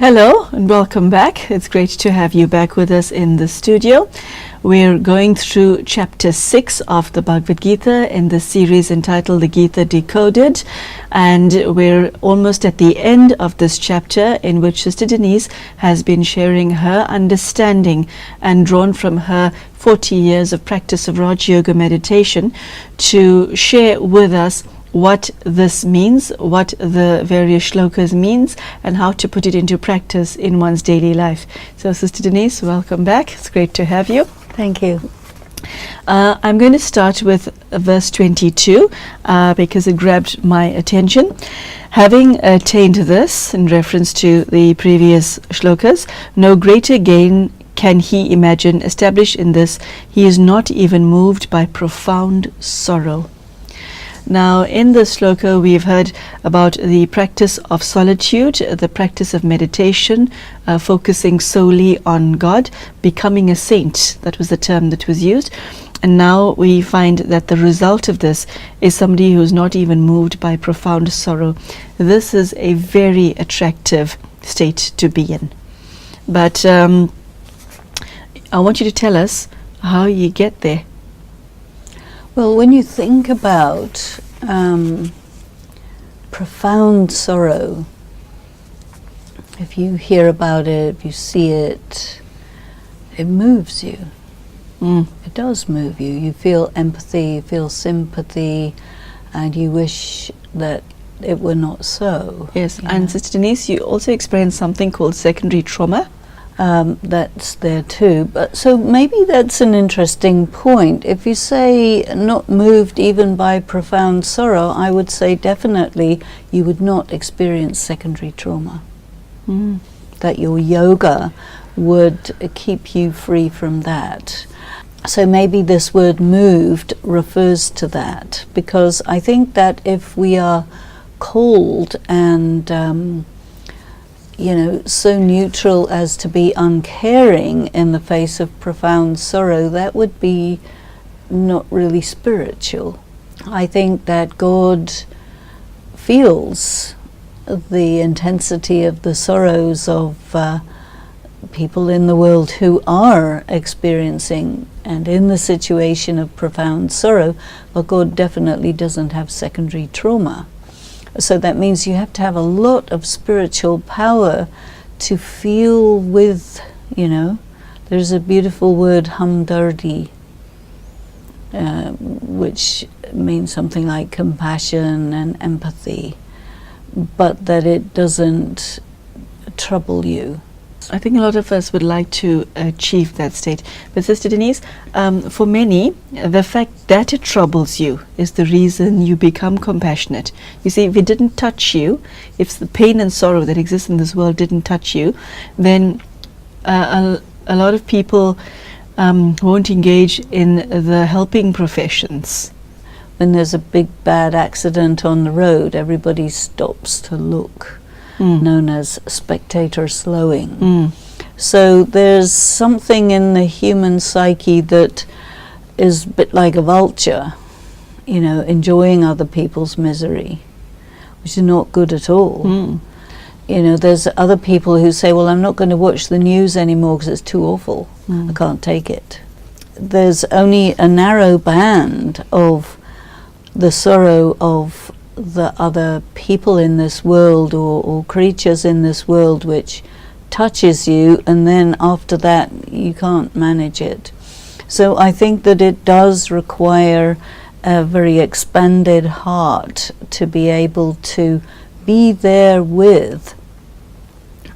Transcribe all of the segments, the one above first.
Hello and welcome back. It's great to have you back with us in the studio. We're going through chapter 6 of the Bhagavad Gita in the series entitled the Gita Decoded, and we're almost at the end of this chapter, in which Sister Denise has been sharing her understanding and drawn from her 40 years of practice of Rajyoga Meditation to share with us what this means, what the various shlokas means, and how to put it into practice in one's daily life. So Sister Denise, welcome back. It's great to have you. Thank you. I'm going to start with verse 22 because it grabbed my attention. Having attained this, in reference to the previous shlokas, no greater gain can he imagine. Established in this, he is not even moved by profound sorrow. Now, in this sloka, we've heard about the practice of solitude, the practice of meditation, focusing solely on God, becoming a saint. That was the term that was used. And now we find that the result of this is somebody who's not even moved by profound sorrow. This is a very attractive state to be in. But I want you to tell us how you get there. Well, when you think about profound sorrow, if you hear about it, if you see it, it moves you. It does move you. You feel empathy, you feel sympathy, and you wish that it were not so. Yes, and Sister Denise, you also experienced something called secondary trauma. That's there too, but so maybe that's an interesting point. If you say not moved even by profound sorrow, I would say definitely you would not experience secondary trauma. That your yoga would keep you free from that. So maybe this word moved refers to that, because I think that if we are cold and so neutral as to be uncaring in the face of profound sorrow, that would be not really spiritual. I think that God feels the intensity of the sorrows of people in the world who are experiencing and in the situation of profound sorrow, but God definitely doesn't have secondary trauma. So that means you have to have a lot of spiritual power to feel with, there's a beautiful word, hamdardi, which means something like compassion and empathy, but that it doesn't trouble you. I think a lot of us would like to achieve that state. But Sister Denise, for many, the fact that it troubles you is the reason you become compassionate. You see, if it didn't touch you, if the pain and sorrow that exists in this world didn't touch you, then a lot of people won't engage in the helping professions. When there's a big bad accident on the road, everybody stops to look. Known as spectator slowing. So there's something in the human psyche that is a bit like a vulture, enjoying other people's misery, which is not good at all. There's other people who say, well, I'm not going to watch the news anymore because it's too awful. I can't take it. There's only a narrow band of the sorrow of the other people in this world or creatures in this world which touches you, and then after that you can't manage it. So I think that it does require a very expanded heart to be able to be there with,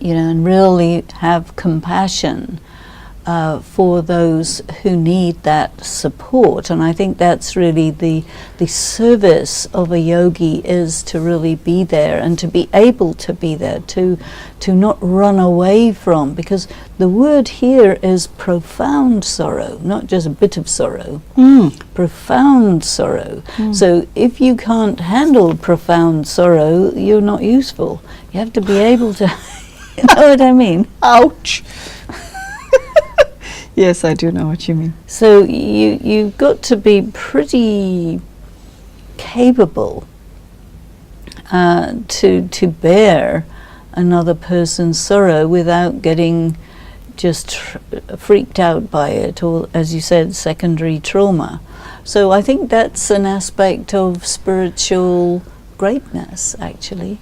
and really have compassion for those who need that support. And I think that's really the service of a yogi, is to really be there and to be able to be there, to not run away from, because the word here is profound sorrow, not just a bit of sorrow. Profound sorrow. So if you can't handle profound sorrow, you're not useful. You have to be able to you know what I mean? Ouch. Yes, I do know what you mean. So you've got to be pretty capable to bear another person's sorrow without getting just freaked out by it, or, as you said, secondary trauma. So I think that's an aspect of spiritual greatness, actually.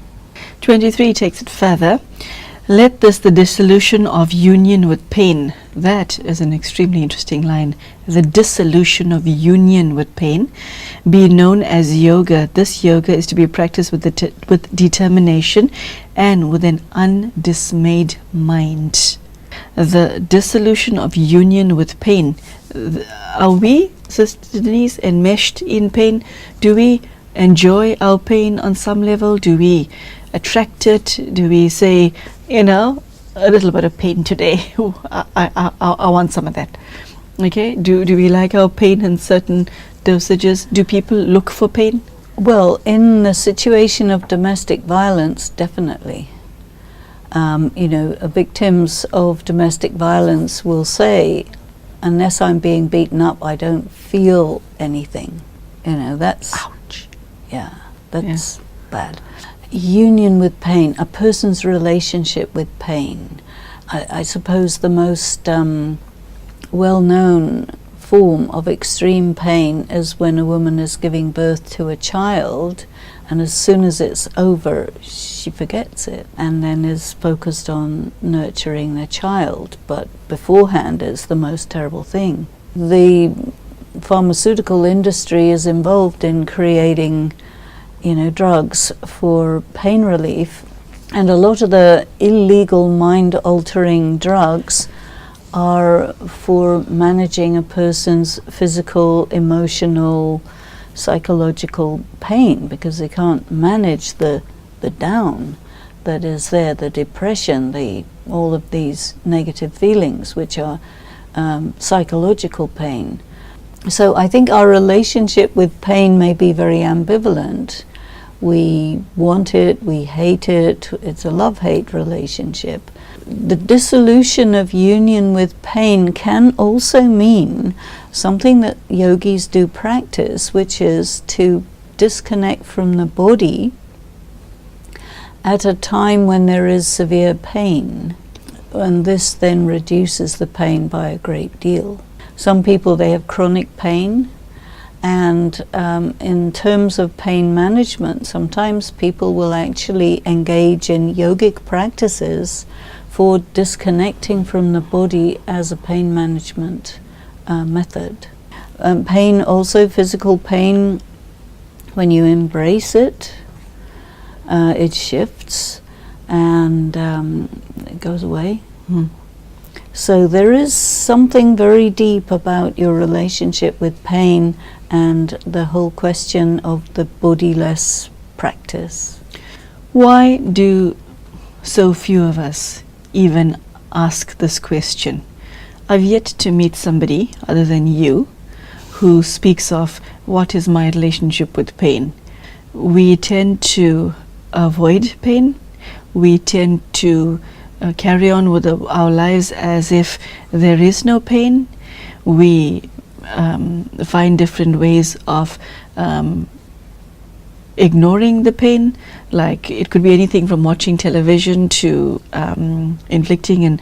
23 takes it further. Let this, the dissolution of union with pain. That is an extremely interesting line. The dissolution of union with pain be known as yoga. This yoga is to be practiced with determination and with an undismayed mind. The dissolution of union with pain. Are we, Sister Denise, enmeshed in pain? Do we enjoy our pain on some level? Do we attract it? Do we say, a little bit of pain today? I want some of that. Okay. Do we like our pain in certain dosages? Do people look for pain? Well, in the situation of domestic violence, definitely. Victims of domestic violence will say, unless I'm being beaten up, I don't feel anything. That's... Ouch. Yeah, that's bad. Union with pain, a person's relationship with pain. I suppose the most well-known form of extreme pain is when a woman is giving birth to a child, and as soon as it's over, she forgets it and then is focused on nurturing the child. But beforehand is the most terrible thing. The pharmaceutical industry is involved in creating drugs for pain relief, and a lot of the illegal mind-altering drugs are for managing a person's physical, emotional, psychological pain, because they can't manage the down that is there, the depression, all of these negative feelings, which are psychological pain. So I think our relationship with pain may be very ambivalent. We want it, we hate it, it's a love-hate relationship. The dissolution of union with pain can also mean something that yogis do practice, which is to disconnect from the body at a time when there is severe pain. And this then reduces the pain by a great deal. Some people, they have chronic pain. And in terms of pain management, sometimes people will actually engage in yogic practices for disconnecting from the body as a pain management method. Pain, also physical pain, when you embrace it, it shifts and it goes away. So there is something very deep about your relationship with pain and the whole question of the bodiless practice. Why do so few of us even ask this question? I've yet to meet somebody other than you who speaks of what is my relationship with pain. We tend to avoid pain. We tend to carry on with our lives as if there is no pain. We find different ways of ignoring the pain. Like, it could be anything from watching television to inflicting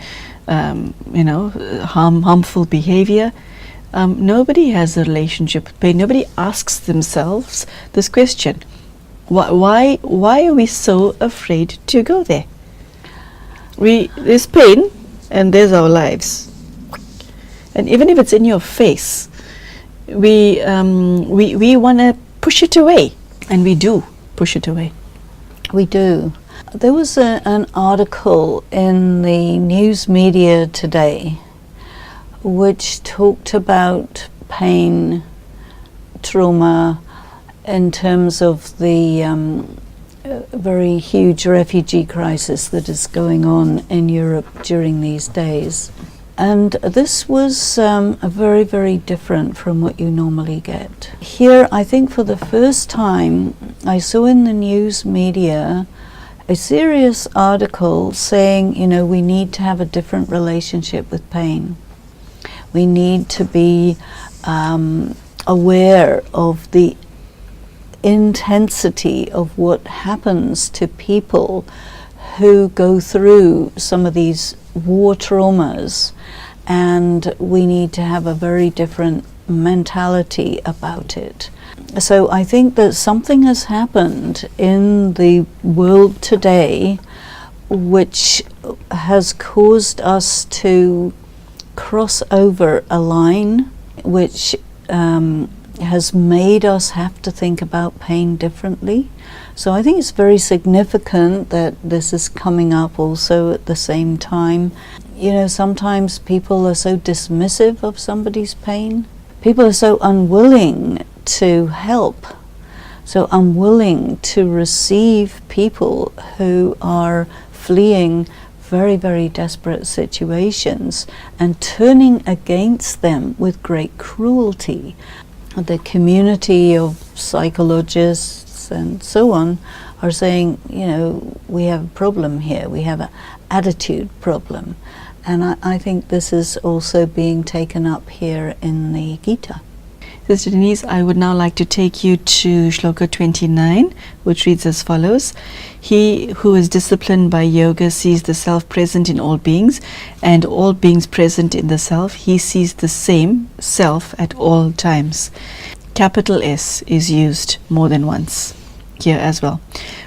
harmful behavior. Nobody has a relationship with pain. Nobody asks themselves this question. Why are we so afraid to go there? There's pain and there's our lives. And even if it's in your face, we want to push it away, and we do push it away. We do. There was an article in the news media today which talked about pain, trauma, in terms of the very huge refugee crisis that is going on in Europe during these days. And this was very, very different from what you normally get. Here, I think for the first time, I saw in the news media a serious article saying, we need to have a different relationship with pain. We need to be aware of the intensity of what happens to people who go through some of these war traumas, and we need to have a very different mentality about it. So I think that something has happened in the world today which has caused us to cross over a line, which has made us have to think about pain differently. So I think it's very significant that this is coming up also at the same time. You know, sometimes people are so dismissive of somebody's pain. People are so unwilling to help, so unwilling to receive people who are fleeing very, very desperate situations and turning against them with great cruelty. The community of psychologists and so on are saying, you know, we have a problem here, we have an attitude problem. And I think this is also being taken up here in the Gita. Sister Denise, I would now like to take you to Shloka 29, which reads as follows. He who is disciplined by yoga sees the self present in all beings, and all beings present in the self. He sees the same self at all times. Capital S is used more than once here as well.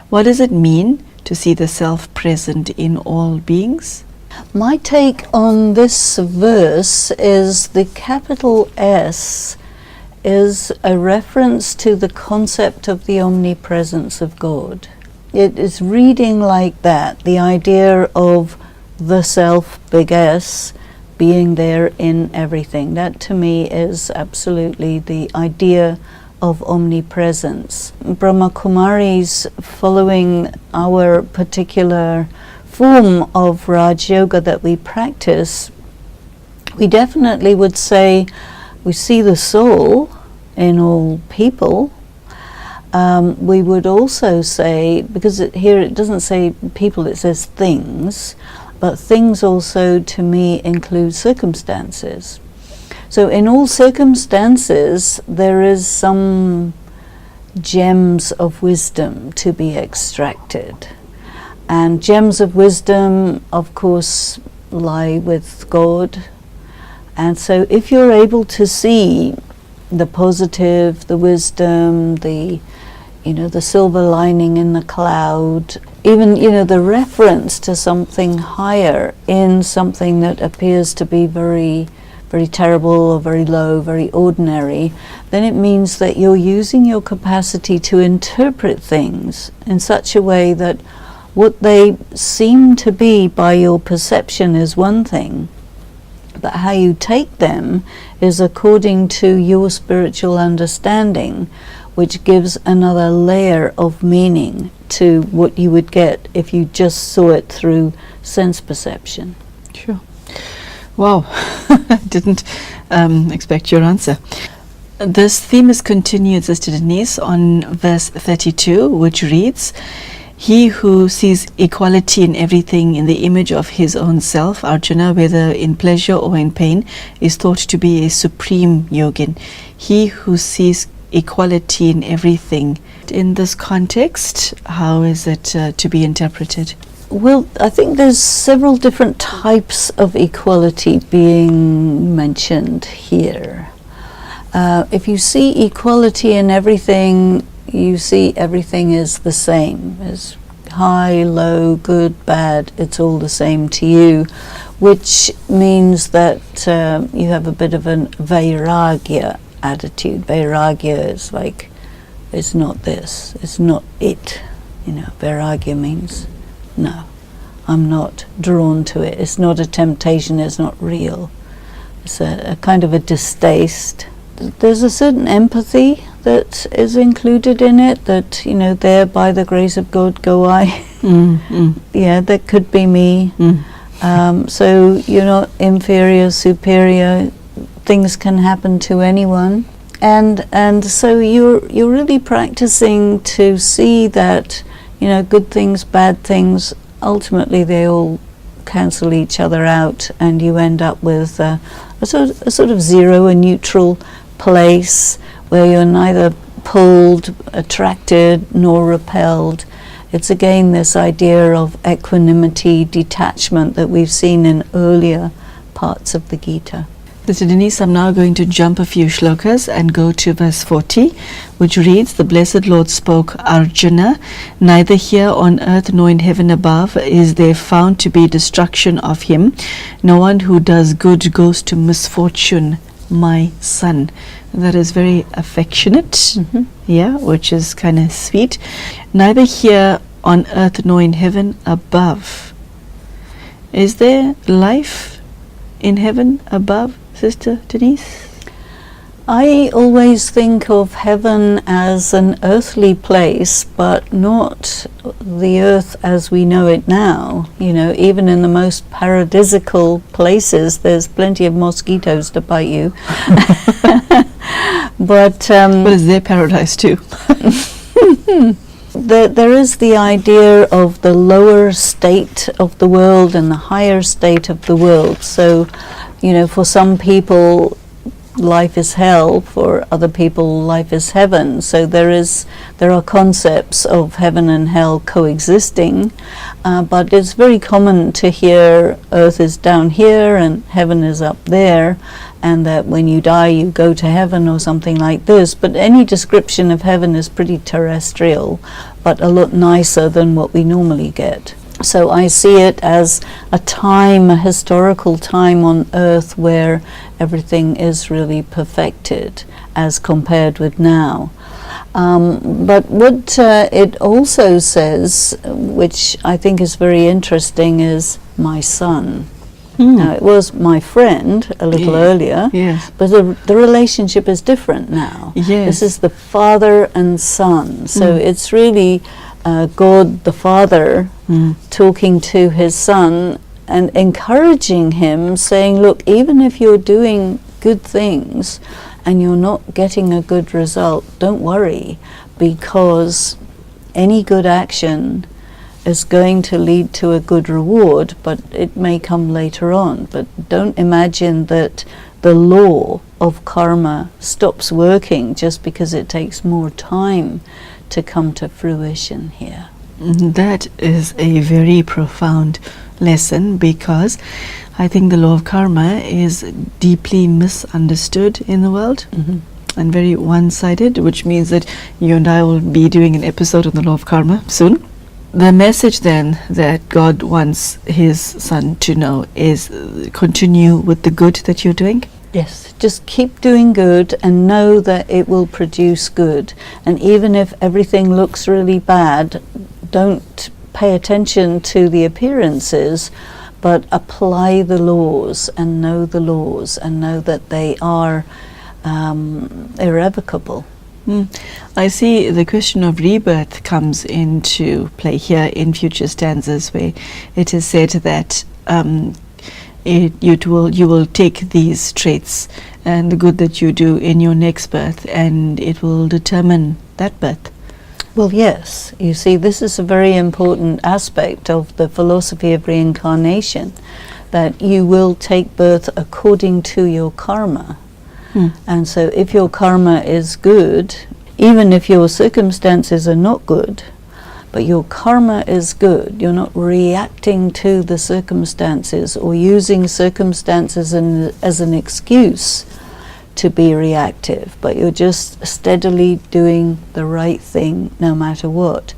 What does it mean to see the self present in all beings? My take on this verse is the capital S is a reference to the concept of the omnipresence of God. It is reading like that, the idea of the self, big S, being there in everything. That to me is absolutely the idea of omnipresence. Brahma Kumaris, following our particular form of Rajyoga that we practice, we definitely would say we see the soul in all people. We would also say, because here it doesn't say people, it says things, but things also to me include circumstances. So in all circumstances there is some gems of wisdom to be extracted. And gems of wisdom, of course, lie with God. And so if you're able to see the positive, the wisdom, the silver lining in the cloud, even, the reference to something higher in something that appears to be very, very terrible or very low, very ordinary, then it means that you're using your capacity to interpret things in such a way that what they seem to be by your perception is one thing, but how you take them is according to your spiritual understanding, which gives another layer of meaning to what you would get if you just saw it through sense perception. Sure. Wow, I didn't expect your answer. This theme is continued, Sister Denise, on verse 32, which reads, he who sees equality in everything in the image of his own self, Arjuna, whether in pleasure or in pain, is thought to be a supreme yogin. He who sees equality in everything. In this context, how is it to be interpreted? Well, I think there's several different types of equality being mentioned here. If you see equality in everything, you see everything is the same. It's high, low, good, bad, it's all the same to you, which means that you have a bit of an vairagya attitude. Vairagya is like, it's not this, it's not it. Vairagya means, no, I'm not drawn to it. It's not a temptation, it's not real. It's a kind of a distaste. There's a certain empathy that is included in it, that, there by the grace of God go I. Yeah, that could be me. So you're not inferior, superior. Things can happen to anyone. And so you're really practicing to see that, good things, bad things, ultimately they all cancel each other out, and you end up with a sort of zero, a neutral place where you're neither pulled, attracted, nor repelled, it's again this idea of equanimity, detachment that we've seen in earlier parts of the Gita. Sister Denise, I'm now going to jump a few shlokas and go to verse 40, which reads, "The Blessed Lord spoke, Arjuna, neither here on earth nor in heaven above is there found to be destruction of him. No one who does good goes to misfortune, my son." That is very affectionate, which is kind of sweet. Neither here on earth nor in heaven above. Is there life in heaven above, Sister Denise? I always think of heaven as an earthly place, but not the earth as we know it now. You know, even in the most paradisical places, there's plenty of mosquitoes to bite you. But it's their paradise too. There is the idea of the lower state of the world and the higher state of the world. So, you know, for some people, life is hell. For other people, life is heaven. So there are concepts of heaven and hell coexisting, but it's very common to hear earth is down here and heaven is up there, and that when you die you go to heaven or something like this. But any description of heaven is pretty terrestrial, but a lot nicer than what we normally get. So I see it as a time, a historical time on earth where everything is really perfected as compared with now. But what it also says, which I think is very interesting, is my son. Now, it was my friend a little earlier, but the relationship is different now. This is the father and son. So it's really God the Father talking to his son and encouraging him, saying, look, even if you're doing good things and you're not getting a good result, don't worry, because any good action is going to lead to a good reward, but it may come later on. But don't imagine that the law of karma stops working just because it takes more time to come to fruition here. That is a very profound lesson, because I think the law of karma is deeply misunderstood in the world and very one-sided, which means that you and I will be doing an episode on the law of karma soon. The message then that God wants his son to know is continue with the good that you're doing. Yes, just keep doing good and know that it will produce good. And even if everything looks really bad, don't pay attention to the appearances, but apply the laws and know that they are irrevocable. I see the question of rebirth comes into play here in future stanzas, where it is said that you will take these traits and the good that you do in your next birth, and it will determine that birth. Well, yes. You see, this is a very important aspect of the philosophy of reincarnation, that you will take birth according to your karma. And so if your karma is good, even if your circumstances are not good, but your karma is good, you're not reacting to the circumstances or using circumstances as an excuse to be reactive, but you're just steadily doing the right thing no matter what,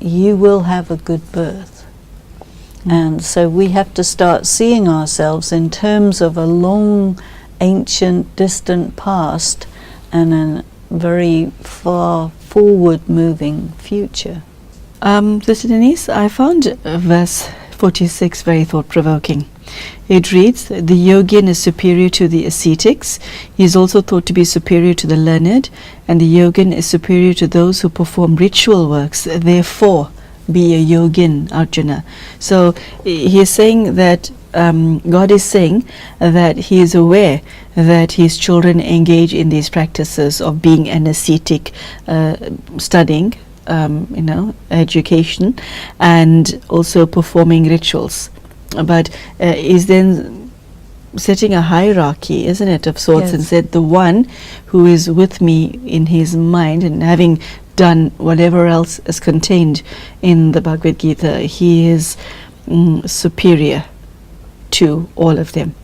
you will have a good birth. And so we have to start seeing ourselves in terms of a long, ancient, distant past and a very far forward moving future. Sister Denise, I found verse 46 very thought-provoking. It reads, the yogin is superior to the ascetics. He is also thought to be superior to the learned, and the yogin is superior to those who perform ritual works. Therefore, be a yogin, Arjuna. So he is saying that God is saying that he is aware that his children engage in these practices of being an ascetic, studying, education, and also performing rituals. But is then setting a hierarchy, isn't it, of sorts, and said the one who is with me in his mind and having done whatever else is contained in the Bhagavad Gita. He is superior to all of them.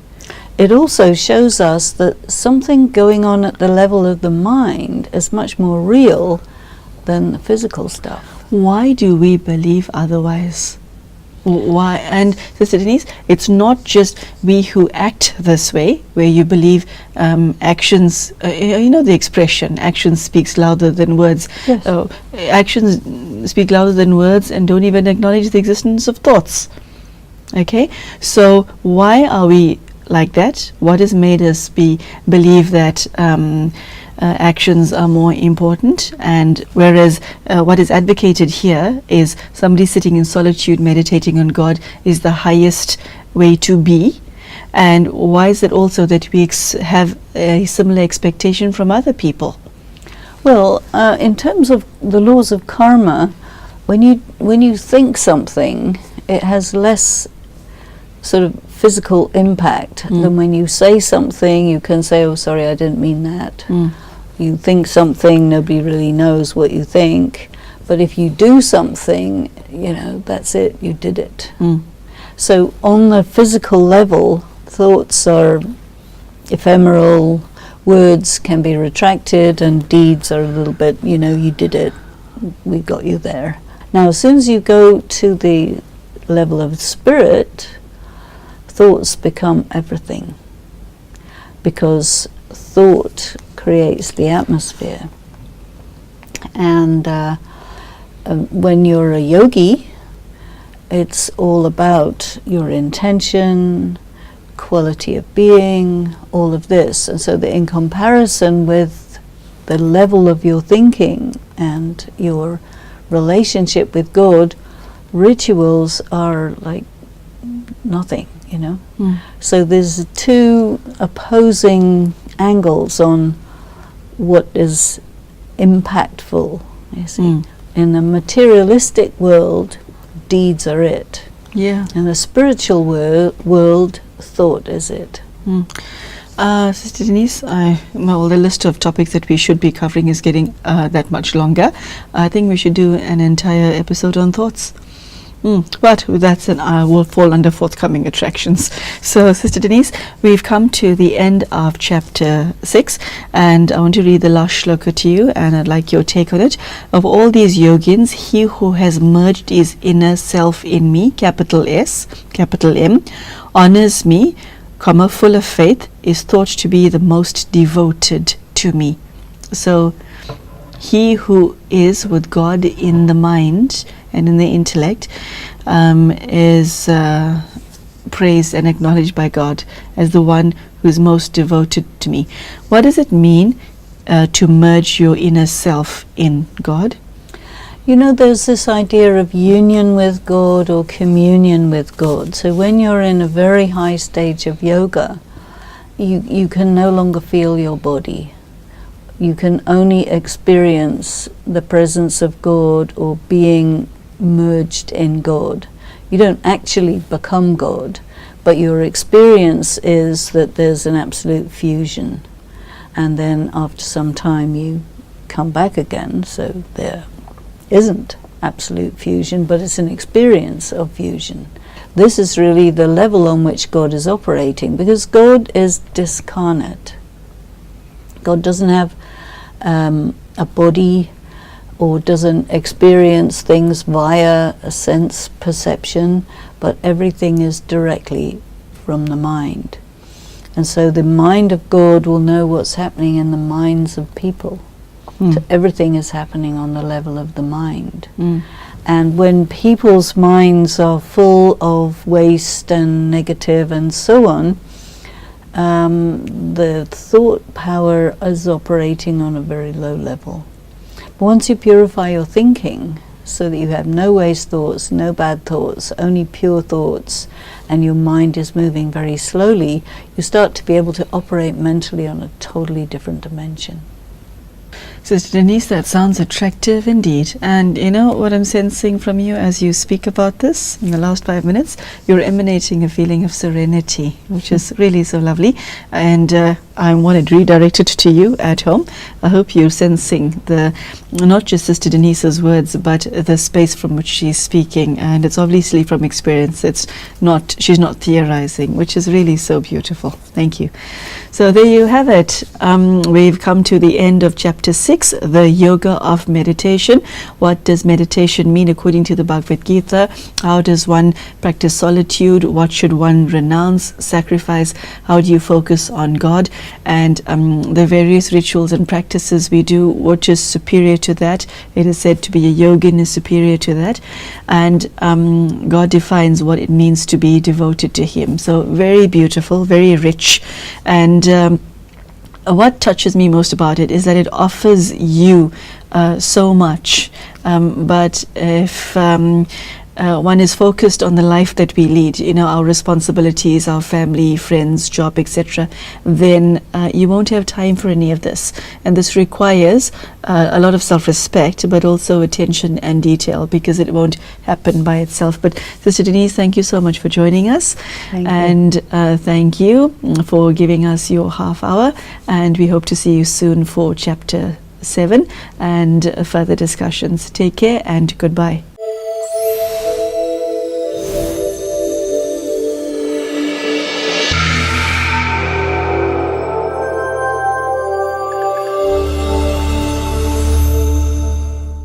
It also shows us that something going on at the level of the mind is much more real than the physical stuff. Why do we believe otherwise? Why? And Sister Denise, it's not just we who act this way, where you believe actions, you know the expression, actions speaks louder than words. Yes. Actions speak louder than words and don't even acknowledge the existence of thoughts. Okay? So why are we like that? What has made us believe that actions are more important, and whereas what is advocated here is somebody sitting in solitude meditating on God is the highest way to be? And why is it also that we have a similar expectation from other people? Well, in terms of the laws of karma, when you think something, it has less sort of physical impact than when you say something. You can say, oh, sorry, I didn't mean that. You think something, nobody really knows what you think. But if you do something, you know, that's it, you did it. So on the physical level, thoughts are ephemeral, words can be retracted, and deeds are a little bit, you know, you did it, we got you there. Now, as soon as you go to the level of spirit, thoughts become everything, because thought creates the atmosphere. And when you're a yogi, it's all about your intention, quality of being, all of this. And so in comparison with the level of your thinking and your relationship with God, rituals are like nothing, you know. So there's two opposing angles on what is impactful, you see. In the materialistic world, deeds are it. Yeah. In the spiritual world, thought is it. Sister Denise, well, the list of topics that we should be covering is getting that much longer. I think we should do an entire episode on thoughts. But that's will fall under forthcoming attractions. So, Sister Denise, we've come to the end of chapter 6, and I want to read the last shloka to you, and I'd like your take on it. Of all these yogins, he who has merged his inner self in me, capital S, capital M, honors me, full of faith, is thought to be the most devoted to me. So, he who is with God in the mind and in the intellect is praised and acknowledged by God as the one who is most devoted to me. What does it mean to merge your inner self in God? You know, there's this idea of union with God or communion with God. So when you're in a very high stage of yoga, you can no longer feel your body. You can only experience the presence of God or being merged in God. You don't actually become God, but your experience is that there's an absolute fusion. And then after some time you come back again, so there isn't absolute fusion, but it's an experience of fusion. This is really the level on which God is operating, because God is discarnate. God doesn't have a body or doesn't experience things via a sense perception, but everything is directly from the mind. And so the mind of God will know what's happening in the minds of people. So everything is happening on the level of the mind. And when people's minds are full of waste and negative and so on, the thought power is operating on a very low level. But once you purify your thinking so that you have no waste thoughts, no bad thoughts, only pure thoughts, and your mind is moving very slowly, you start to be able to operate mentally on a totally different dimension. Sister Denise, that sounds attractive indeed. And you know what I'm sensing from you as you speak about this in the last 5 minutes? You're emanating a feeling of serenity, which is really so lovely. And I want to redirect it to you at home. I hope you're sensing not just Sister Denise's words, but the space from which she's speaking. And it's obviously from experience. She's not theorizing, which is really so beautiful. Thank you. So there you have it. We've come to the end of chapter 6, the yoga of meditation. What does meditation mean according to the Bhagavad Gita? How does one practice solitude? What should one renounce, sacrifice? How do you focus on God? And the various rituals and practices we do, which is superior to that. It is said to be a yogin is superior to that. And God defines what it means to be devoted to Him. So very beautiful, very rich. And what touches me most about it is that it offers you so much. But if one is focused on the life that we lead, our responsibilities, our family, friends, job, etc., then you won't have time for any of this. And this requires a lot of self-respect, but also attention and detail, because it won't happen by itself. But Sister Denise, thank you so much for joining us. And thank you for giving us your half hour. And we hope to see you soon for chapter 7 and further discussions. Take care and goodbye.